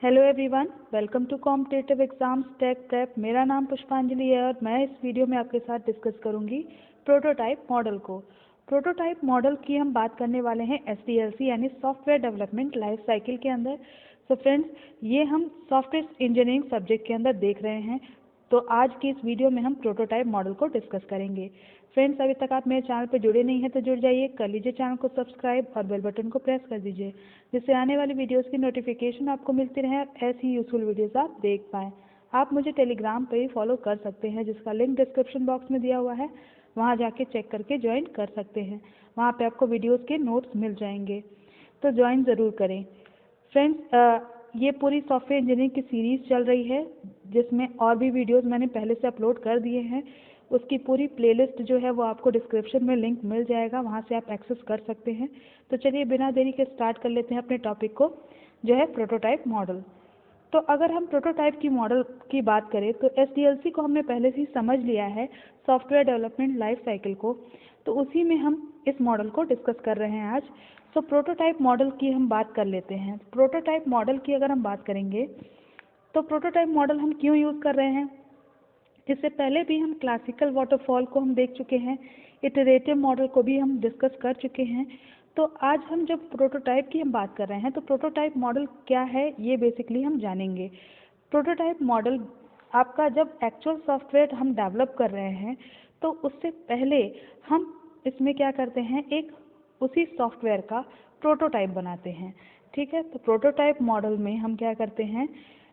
Hello everyone, welcome to competitive exams tech prep. मेरा नाम पुष्पांजलि है और मैं इस वीडियो में आपके साथ डिस्कस करूंगी प्रोटोटाइप मॉडल को। प्रोटोटाइप मॉडल की हम बात करने वाले हैं SDLC यानी सॉफ्टवेयर डेवलपमेंट लाइफ साइकिल के अंदर। तो फ्रेंड्स, ये हम सॉफ्टवेयर इंजीनियरिंग सब्जेक्ट के अंदर देख रहे हैं। तो आज की इस वीडियो में हम प्रोटोटाइप मॉडल को डिस्कस करेंगे। फ्रेंड्स, अभी तक आप मेरे चैनल पर जुड़े नहीं हैं तो जुड़ जाइए, कर लीजिए चैनल को सब्सक्राइब और बेल बटन को प्रेस कर दीजिए, जिससे आने वाली वीडियोस की नोटिफिकेशन आपको मिलती रहे और ऐसी यूजफुल वीडियोस आप देख पाएँ। आप मुझे टेलीग्राम पे भी फॉलो कर सकते हैं, जिसका लिंक डिस्क्रिप्शन बॉक्स में दिया हुआ है। वहाँ जाके चेक करके ज्वाइन कर सकते हैं। वहाँ पे आपको वीडियोस के नोट्स मिल जाएंगे, तो ज्वाइन ज़रूर करें। फ्रेंड्स, ये पूरी सॉफ्टवेयर इंजीनियरिंग की सीरीज़ चल रही है, जिसमें और भी वीडियोस मैंने पहले से अपलोड कर दिए हैं। उसकी पूरी प्लेलिस्ट जो है वो आपको डिस्क्रिप्शन में लिंक मिल जाएगा, वहाँ से आप एक्सेस कर सकते हैं। तो चलिए बिना देरी के स्टार्ट कर लेते हैं अपने टॉपिक को, जो है प्रोटोटाइप मॉडल। तो अगर हम प्रोटोटाइप की मॉडल की बात करें तो SDLC को हमने पहले से ही समझ लिया है, सॉफ्टवेयर डेवलपमेंट लाइफ साइकिल को। तो उसी में हम इस मॉडल को डिस्कस कर रहे हैं आज। तो प्रोटोटाइप मॉडल की हम बात कर लेते हैं। प्रोटोटाइप मॉडल की अगर हम बात करेंगे तो प्रोटोटाइप मॉडल हम क्यों यूज़ कर रहे हैं, इससे पहले भी हम क्लासिकल वाटरफॉल को हम देख चुके हैं, इटरेटिव मॉडल को भी हम डिस्कस कर चुके हैं। तो आज हम जब प्रोटोटाइप की हम बात कर रहे हैं तो प्रोटोटाइप मॉडल क्या है ये बेसिकली हम जानेंगे। प्रोटोटाइप मॉडल आपका जब एक्चुअल सॉफ्टवेयर हम डेवलप कर रहे हैं तो उससे पहले हम इसमें क्या करते हैं, एक उसी सॉफ्टवेयर का प्रोटोटाइप बनाते हैं। ठीक है, तो प्रोटोटाइप मॉडल में हम क्या करते हैं,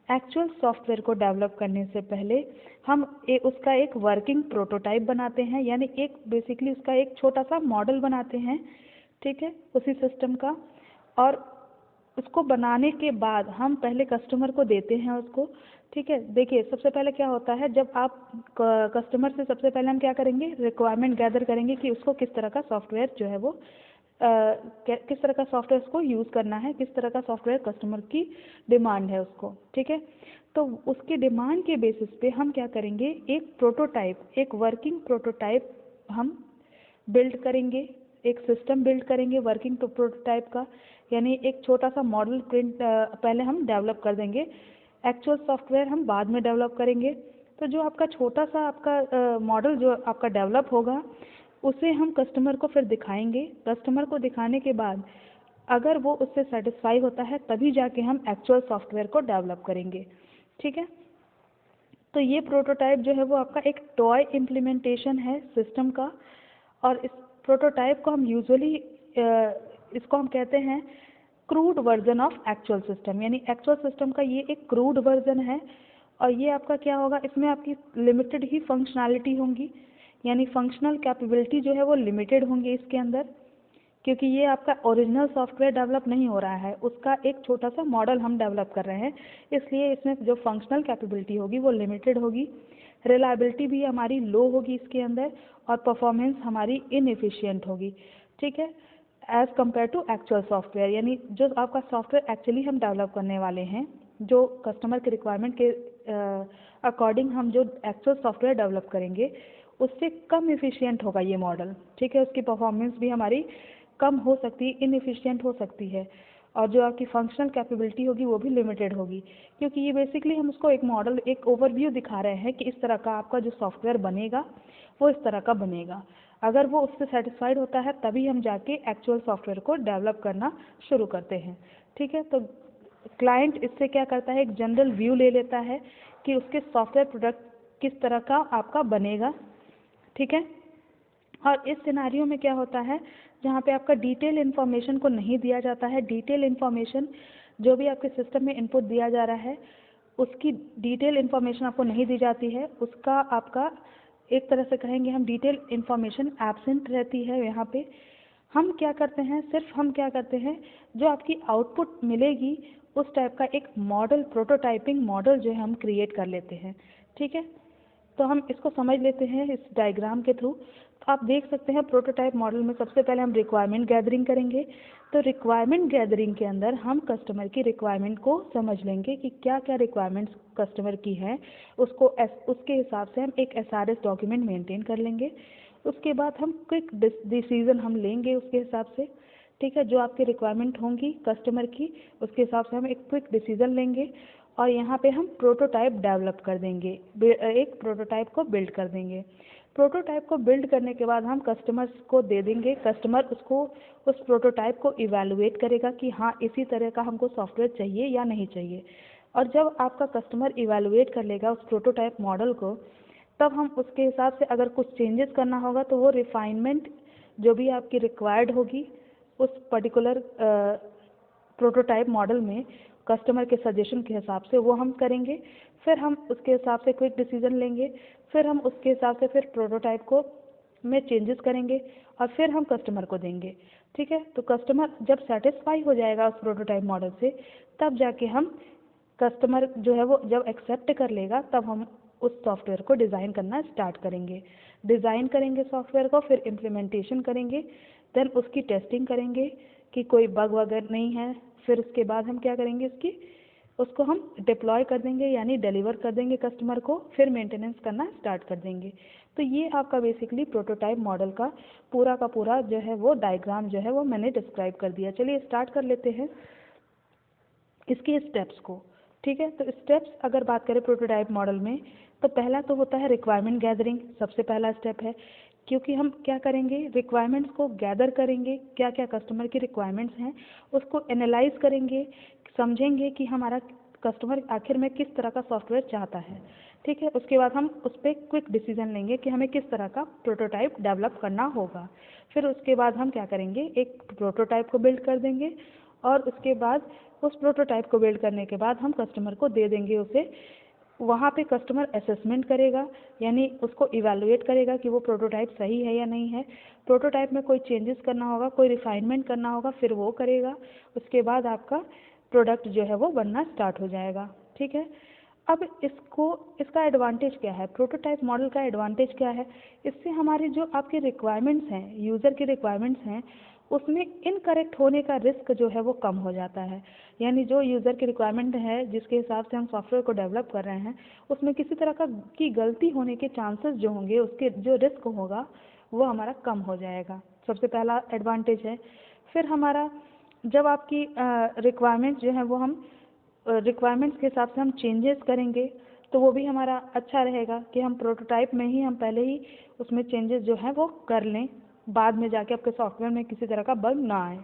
एक्चुअल सॉफ्टवेयर को डेवलप करने से पहले हम उसका एक वर्किंग प्रोटोटाइप बनाते हैं, यानी एक बेसिकली उसका एक छोटा सा मॉडल बनाते हैं। ठीक है, उसी सिस्टम का। और उसको बनाने के बाद हम पहले कस्टमर को देते हैं उसको। ठीक है, देखिए सबसे पहले क्या होता है, जब आप कस्टमर से सबसे पहले हम क्या करेंगे, रिक्वायरमेंट गैदर करेंगे कि उसको किस तरह का सॉफ्टवेयर जो है वो किस तरह का सॉफ्टवेयर उसको यूज़ करना है, किस तरह का सॉफ्टवेयर कस्टमर की डिमांड है उसको। ठीक है, तो उसकी डिमांड के बेसिस पे हम क्या करेंगे, एक प्रोटोटाइप, एक वर्किंग प्रोटोटाइप हम बिल्ड करेंगे, एक सिस्टम बिल्ड करेंगे वर्किंग प्रोटोटाइप का, यानी एक छोटा सा मॉडल प्रिंट पहले हम डेवलप कर देंगे। एक्चुअल सॉफ्टवेयर हम बाद में डेवलप करेंगे। तो जो आपका छोटा सा आपका मॉडल जो आपका डेवलप होगा उसे हम कस्टमर को फिर दिखाएंगे। कस्टमर को दिखाने के बाद अगर वो उससे सेटिस्फाई होता है तभी जाके हम एक्चुअल सॉफ्टवेयर को डेवलप करेंगे। ठीक है, तो ये प्रोटोटाइप जो है वो आपका एक टॉय इम्प्लीमेंटेशन है सिस्टम का। और इस प्रोटोटाइप को हम यूजुअली इसको हम कहते हैं crude version of actual system, यानी एक्चुअल सिस्टम का ये एक क्रूड वर्जन है। और ये आपका क्या होगा, इसमें आपकी लिमिटेड ही फंक्शनैलिटी होंगी, यानी फंक्शनल कैपेबिलिटी जो है वो लिमिटेड होंगी इसके अंदर, क्योंकि ये आपका ओरिजिनल सॉफ्टवेयर डेवलप नहीं हो रहा है, उसका एक छोटा सा मॉडल हम डेवलप कर रहे हैं, इसलिए इसमें जो फंक्शनल कैपेबिलिटी होगी वो लिमिटेड होगी। रिलायबिलिटी भी हमारी लो होगी इसके अंदर, और परफॉर्मेंस हमारी इनएफिशिएंट होगी। ठीक है, as compare to actual software, यानी जो आपका सॉफ्टवेयर एक्चुअली हम डेवलप करने वाले हैं, जो कस्टमर के रिक्वायरमेंट के अकॉर्डिंग हम जो एक्चुअल सॉफ्टवेयर डेवलप करेंगे उससे कम एफिशिएंट होगा ये मॉडल। ठीक है, उसकी परफॉर्मेंस भी हमारी कम हो सकती है, इनएफिशिएंट हो सकती है, और जो आपकी फंक्शनल कैपेबिलिटी होगी वो भी लिमिटेड होगी, क्योंकि ये बेसिकली हम उसको एक मॉडल, एक ओवरव्यू दिखा रहे हैं कि इस तरह का आपका जो सॉफ्टवेयर बनेगा वो इस तरह का बनेगा। अगर वो उससे सेटिस्फाइड होता है तभी हम जाके एक्चुअल सॉफ्टवेयर को डेवलप करना शुरू करते हैं। ठीक है, तो क्लाइंट इससे क्या करता है, एक जनरल व्यू ले लेता है कि उसके सॉफ्टवेयर प्रोडक्ट किस तरह का आपका बनेगा। ठीक है, और इस सिनारियो में क्या होता है, जहाँ पे आपका डिटेल इन्फॉर्मेशन को नहीं दिया जाता है, डिटेल इन्फॉर्मेशन जो भी आपके सिस्टम में इनपुट दिया जा रहा है उसकी डिटेल इन्फॉर्मेशन आपको नहीं दी जाती है, उसका आपका एक तरह से कहेंगे हम डिटेल इन्फॉर्मेशन एब्सेंट रहती है। यहाँ पे हम क्या करते हैं, सिर्फ हम क्या करते हैं, जो आपकी आउटपुट मिलेगी उस टाइप का एक मॉडल, प्रोटोटाइपिंग मॉडल जो है हम क्रिएट कर लेते हैं। ठीक है, तो हम इसको समझ लेते हैं इस डायग्राम के थ्रू। तो आप देख सकते हैं प्रोटोटाइप मॉडल में सबसे पहले हम रिक्वायरमेंट गैदरिंग करेंगे। तो रिक्वायरमेंट गैदरिंग के अंदर हम कस्टमर की रिक्वायरमेंट को समझ लेंगे कि क्या क्या रिक्वायरमेंट्स कस्टमर की हैं, उसके हिसाब से हम एक SRS डॉक्यूमेंट मेंटेन कर लेंगे। उसके बाद हम क्विक डिसीजन हम लेंगे उसके हिसाब से। ठीक है। जो आपकी रिक्वायरमेंट होंगी कस्टमर की, उसके हिसाब से हम एक क्विक डिसीजन लेंगे और यहाँ पे हम प्रोटोटाइप डेवलप कर देंगे, एक प्रोटोटाइप को बिल्ड कर देंगे। प्रोटोटाइप को बिल्ड करने के बाद हम कस्टमर्स को दे देंगे, कस्टमर उसको उस प्रोटोटाइप को इवैल्यूएट करेगा कि हाँ इसी तरह का हमको सॉफ्टवेयर चाहिए या नहीं चाहिए। और जब आपका कस्टमर इवैल्यूएट कर लेगा उस प्रोटोटाइप मॉडल को, तब हम उसके हिसाब से अगर कुछ चेंजेस करना होगा तो वो रिफाइनमेंट जो भी आपकी रिक्वायर्ड होगी उस पर्टिकुलर प्रोटोटाइप मॉडल में कस्टमर के सजेशन के हिसाब से वो हम करेंगे। फिर हम उसके हिसाब से क्विक डिसीजन लेंगे, फिर हम उसके हिसाब से फिर प्रोटोटाइप को में चेंजेस करेंगे और फिर हम कस्टमर को देंगे। ठीक है। तो कस्टमर जब सेटिस्फाई हो जाएगा उस प्रोटोटाइप मॉडल से, तब जाके हम कस्टमर जो है वो जब एक्सेप्ट कर लेगा तब हम उस सॉफ्टवेयर को डिज़ाइन करना स्टार्ट करेंगे। डिज़ाइन करेंगे सॉफ्टवेयर को, फिर इम्प्लीमेंटेशन करेंगे, देन उसकी टेस्टिंग करेंगे कि कोई बग वगैरह नहीं है। फिर उसके बाद हम क्या करेंगे, उसको हम डिप्लॉय कर देंगे यानी डिलीवर कर देंगे कस्टमर को, फिर मेंटेनेंस करना स्टार्ट कर देंगे। तो ये आपका बेसिकली प्रोटोटाइप मॉडल का पूरा जो है वो डायग्राम जो है वो मैंने डिस्क्राइब कर दिया। चलिए स्टार्ट कर लेते हैं इसके स्टेप्स को। ठीक है। तो स्टेप्स अगर बात करें प्रोटोटाइप मॉडल में, तो पहला तो होता है रिक्वायरमेंट गैदरिंग, सबसे पहला स्टेप है। क्योंकि हम क्या करेंगे, रिक्वायरमेंट्स को गैदर करेंगे, क्या क्या कस्टमर की रिक्वायरमेंट्स हैं उसको एनालाइज करेंगे, समझेंगे कि हमारा कस्टमर आखिर में किस तरह का सॉफ्टवेयर चाहता है। ठीक है। उसके बाद हम उस पर क्विक डिसीजन लेंगे कि हमें किस तरह का प्रोटोटाइप डेवलप करना होगा। फिर उसके बाद हम क्या करेंगे, एक प्रोटोटाइप को बिल्ड कर देंगे और उसके बाद उस प्रोटोटाइप को बिल्ड करने के बाद हम कस्टमर को दे देंगे उसे। वहाँ पे कस्टमर असेसमेंट करेगा यानी उसको इवैल्यूएट करेगा कि वो प्रोटोटाइप सही है या नहीं है। प्रोटोटाइप में कोई चेंजेस करना होगा, कोई रिफाइनमेंट करना होगा, फिर वो करेगा। उसके बाद आपका प्रोडक्ट जो है वो बनना स्टार्ट हो जाएगा। ठीक है। अब इसका एडवांटेज क्या है, प्रोटोटाइप मॉडल का एडवांटेज क्या है, इससे हमारी जो आपकी रिक्वायरमेंट्स हैं, यूज़र की रिक्वायरमेंट्स हैं, उसमें इनकरेक्ट होने का रिस्क जो है वो कम हो जाता है। यानी जो यूज़र की रिक्वायरमेंट है जिसके हिसाब से हम सॉफ्टवेयर को डेवलप कर रहे हैं, उसमें किसी तरह की गलती होने के चांसेस जो होंगे, उसके जो रिस्क होगा वो हमारा कम हो जाएगा। सबसे पहला एडवांटेज है। फिर हमारा जब आपकी रिक्वायरमेंट्स जो है वो हम रिक्वायरमेंट्स के हिसाब से हम चेंजेस करेंगे तो वो भी हमारा अच्छा रहेगा कि हम प्रोटोटाइप में ही हम पहले ही उसमें चेंजेस जो हैं वो कर लें, बाद में जाके आपके सॉफ्टवेयर में किसी तरह का बग ना आए।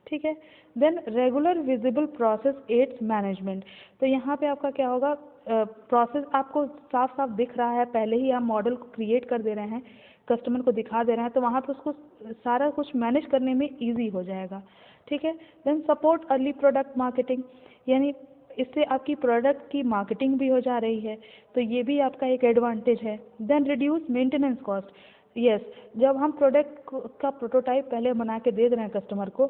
ठीक है। Then regular visible process aids management. तो यहाँ पे आपका क्या होगा, प्रोसेस आपको साफ साफ दिख रहा है, पहले ही आप मॉडल को क्रिएट कर दे रहे हैं, कस्टमर को दिखा दे रहे हैं, तो वहाँ पे उसको सारा कुछ मैनेज करने में ईजी हो जाएगा। ठीक है। Then support early product marketing, यानी इससे आपकी प्रोडक्ट की मार्केटिंग भी हो जा रही है, तो ये भी आपका एक एडवांटेज है। Then reduce maintenance cost. Yes, जब हम प्रोडक्ट का प्रोटोटाइप पहले बना के दे रहे हैं कस्टमर को,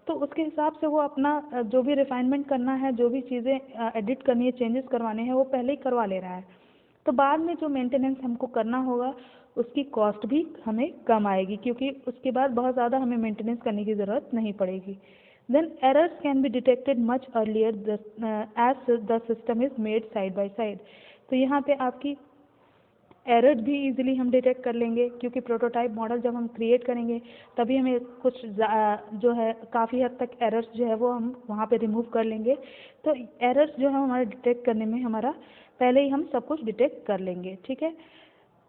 तो उसके हिसाब से वो अपना जो भी रिफाइनमेंट करना है, जो भी चीज़ें एडिट करनी है, चेंजेस करवाने हैं, वो पहले ही करवा ले रहा है। तो बाद में जो मेंटेनेंस हमको करना होगा उसकी कॉस्ट भी हमें कम आएगी, क्योंकि उसके बाद बहुत ज़्यादा हमें मेंटेनेंस करने की ज़रूरत नहीं पड़ेगी। Then errors can be detected much earlier as the system is made side by side. तो यहाँ पे आपकी एरर्स भी इजीली हम डिटेक्ट कर लेंगे, क्योंकि प्रोटोटाइप मॉडल जब हम क्रिएट करेंगे तभी हमें कुछ जो है काफ़ी हद तक एरर्स जो है वो हम वहाँ पे रिमूव कर लेंगे। तो एरर्स जो है हमारे डिटेक्ट करने में हमारा पहले ही हम सब कुछ डिटेक्ट कर लेंगे। ठीक है।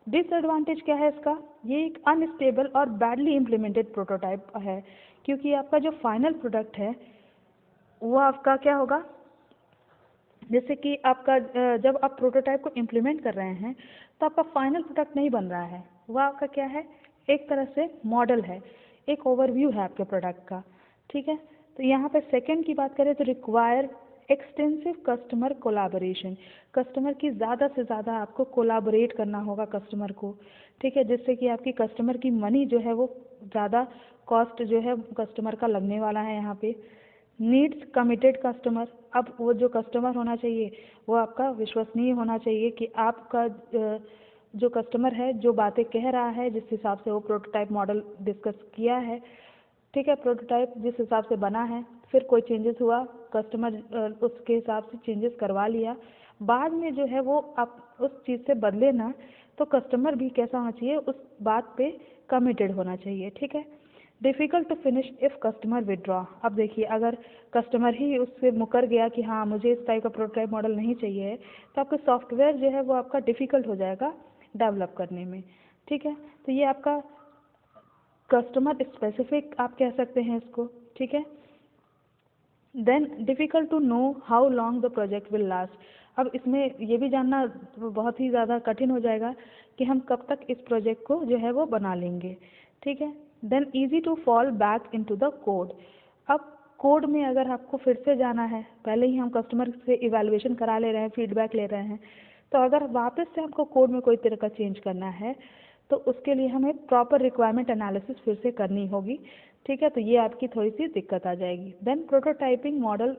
डिसएडवांटेज क्या है इसका, ये एक अनस्टेबल और बैडली इम्प्लीमेंटेड प्रोटोटाइप है, क्योंकि आपका जो फाइनल प्रोडक्ट है वो आपका क्या होगा, जैसे कि आपका जब आप प्रोटोटाइप को इम्प्लीमेंट कर रहे हैं तो आपका फाइनल प्रोडक्ट नहीं बन रहा है, वह आपका क्या है, एक तरह से मॉडल है, एक ओवरव्यू है आपके प्रोडक्ट का। ठीक है। तो यहाँ पे सेकंड की बात करें तो require extensive customer collaboration. Customer की ज़्यादा से ज़्यादा आपको कोलाबोरेट करना होगा कस्टमर को। ठीक है। जिससे कि आपकी कस्टमर की मनी जो है वो ज़्यादा कॉस्ट जो है कस्टमर का लगने वाला है यहाँ पे। Needs committed customer. अब वो जो कस्टमर होना चाहिए वो आपका विश्वसनीय होना चाहिए कि आपका जो कस्टमर है जो बातें कह रहा है, जिस हिसाब से वो प्रोटोटाइप मॉडल डिस्कस किया है, ठीक है, प्रोटोटाइप जिस हिसाब से बना है, फिर कोई चेंजेस हुआ, कस्टमर उसके हिसाब से चेंजेस करवा लिया, बाद में जो है वो आप उस चीज़ से बदले ना, तो कस्टमर भी कैसा होना चाहिए, उस बात पे कमिटेड होना चाहिए। ठीक है। Difficult to finish if customer withdraw. अब देखिए, अगर कस्टमर ही उससे मुकर गया कि हाँ मुझे इस टाइप का प्रोटोटाइप मॉडल नहीं चाहिए है, तो आपका सॉफ्टवेयर जो है वो आपका डिफ़िकल्ट हो जाएगा डेवलप करने में। ठीक है, तो ये आपका कस्टमर स्पेसिफिक आप कह सकते हैं इसको। ठीक है, then difficult to know how long the project will last. अब इसमें ये भी जानना बहुत ही ज़्यादा कठिन हो जाएगा कि हम कब तक इस प्रोजेक्ट को जो है वो बना लेंगे। ठीक है, then easy to fall back into the code. अब कोड में अगर आपको फिर से जाना है, पहले ही हम कस्टमर से इवैल्यूएशन करा ले रहे हैं, फीडबैक ले रहे हैं, तो अगर वापस से हमको कोड में कोई तरह का चेंज करना है तो उसके लिए हमें प्रॉपर रिक्वायरमेंट एनालिसिस फिर से करनी होगी। ठीक है, तो ये आपकी थोड़ी सी दिक्कत आ जाएगी। देन प्रोटोटाइपिंग मॉडल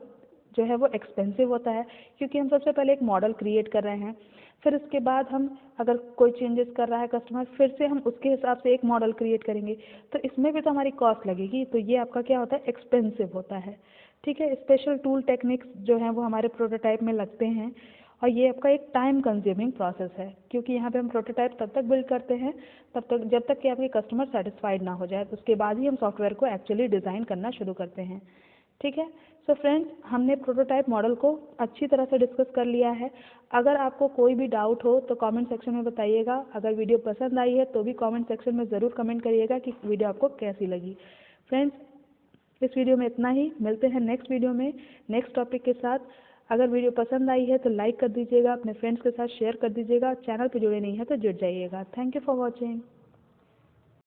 जो है वो एक्सपेंसिव होता है, क्योंकि हम सबसे पहले एक मॉडल क्रिएट कर रहे हैं, फिर उसके बाद हम अगर कोई चेंजेस कर रहा है कस्टमर, फिर से हम उसके हिसाब से एक मॉडल क्रिएट करेंगे, तो इसमें भी तो हमारी कॉस्ट लगेगी, तो ये आपका क्या होता है, एक्सपेंसिव होता है। ठीक है, स्पेशल टूल टेक्निक्स जो हैं वो हमारे प्रोटोटाइप में लगते हैं, और ये आपका एक टाइम कंज्यूमिंग प्रोसेस है, क्योंकि यहाँ पे हम प्रोटोटाइप तब तक बिल्ड करते हैं तब तक जब तक कि आपके कस्टमर सेटिस्फाइड ना हो जाए, तो उसके बाद ही हम सॉफ्टवेयर को एक्चुअली डिज़ाइन करना शुरू करते हैं। ठीक है, सो फ्रेंड्स, हमने प्रोटोटाइप मॉडल को अच्छी तरह से डिस्कस कर लिया है। अगर आपको कोई भी डाउट हो तो कमेंट सेक्शन में बताइएगा। अगर वीडियो पसंद आई है तो भी कमेंट सेक्शन में ज़रूर कमेंट करिएगा कि वीडियो आपको कैसी लगी। फ्रेंड्स, इस वीडियो में इतना ही, मिलते हैं नेक्स्ट वीडियो में नेक्स्ट टॉपिक के साथ। अगर वीडियो पसंद आई है तो लाइक कर दीजिएगा, अपने फ्रेंड्स के साथ शेयर कर दीजिएगा, चैनल पर जुड़े नहीं हैं तो जुड़ जाइएगा। Thank you for watching.